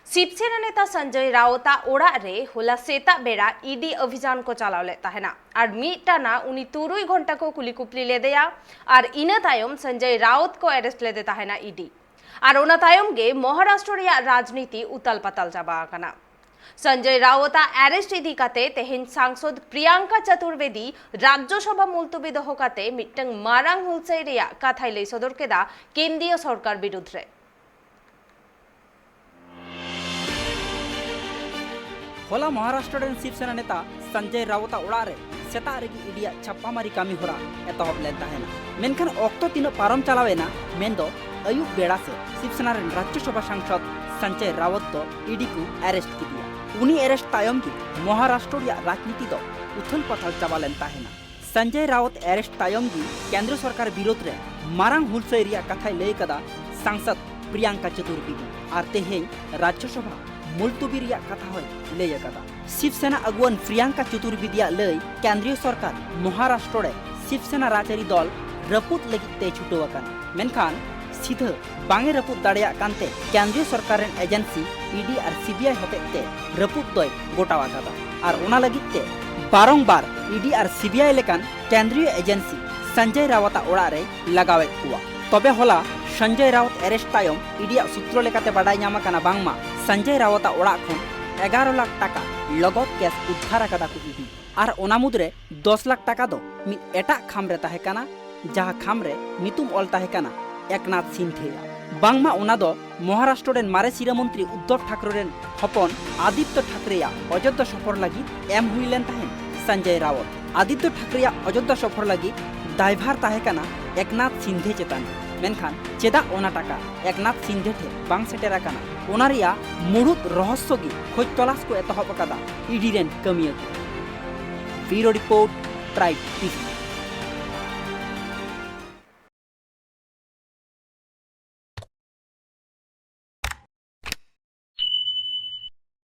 शिवसेना नेता संजय राउत ओड़ा रे होला सेता बेड़ा ईडी अभियान को चलावले तहना और मीटाना उनी 3 घंटा को कुली कुपली ले दिया और इना तायम संजय राउत को अरेस्ट ले देता है ना ईडी और ओना तायम गे महाराष्ट्र रे राजनीति उतल पतल जाबा कना संजय राउत अरेस्ट इदी काते तेहेन सांसद प्रियंका चतुर्वेदी राज्यसभा मुलतबी दह काते मिटंग मारांग हुलसै रे कथाय लै सदर केदा केंद्रीय सरकार बिरुद्ध होला महाराष्ट्र शिवसेना नेता संजय राउत ओड़ा रे सेता रेगी इडिया छापामारी कामी होरा एतहब लेन ताहेना मेनखान ऑक्टो तीन पारम चलावेना मेन दो अयुब बेड़ा से शिवसेना रेन राज्यसभा सांसद संजय राउत दो ईडी को अरेस्ट की दिया उनी अरेस्ट तायम की महाराष्ट्र या राजनीति दो उथल पथल चाबा लेन ताहेना संजय राउत अरेस्ट तायम की केंद्र सरकार विरोध रे मारांग हुलसै रिया कथाय लय कदा सांसद प्रियंका चतुर्वेदी आर तेहें राज्यसभा मुलतबी रिया कथा होय लय कदा शिवसेना अगुवन प्रियंका चतुर्वेदी लय केंद्रीय सरकार महाराष्ट्र रे शिवसेना राजरी दल रपुत लगी ते छुटो मेनखान सीधा बांगे रपुत दाड़िया कांते केंद्रीय सरकार रेन एजेंसी ईडी और सीबीआई हतेते रपुत दय गोटावा कदा और ओना लगी ते बारंबार ईडी और सीबीआई लेकान केंद्रीय एजेंसी संजय राउत ओड़ा रे लगावे कुआ तबे होला संजय राउत अरेस्ट तायम ईडिया सूत्र लेकाते बाडाय ᱧᱟᱢ ᱟᱠᱟᱱᱟ बांगमा संजय राउत ओड़ा खन 11 लाख टाका लगत कैश उद्धार कदा को ईडी और ओना मुद्रे 10 लाख टाका दो मिद एटा खाम रे ताहे काना जहां खाम रे नितुम ऑल ताहे काना एकनाथ सिंधेया बांगमा ओना दो महाराष्ट्र रेन मारे सिरा मंत्री उद्धव ठाकरे रेन हपन आदित्य ठाकरेया अयोध्या सफर लगी एम हुइलेन ताहेन संजय राउत आदित्य ठाकरेया अयोध्या सफर लगी दायभार ताहे काना एकनाथ सिंधे चेतान मेनखान चेदा ओना टाका एकनाथ सिंधे ठे बांग सेटेरा काना ओना रिया मुड़ुत रहस्य गी खोज तलाश को एतहब कदा ईडी रेन कमिया ब्यूरो रिपोर्ट ट्राइब टीवी।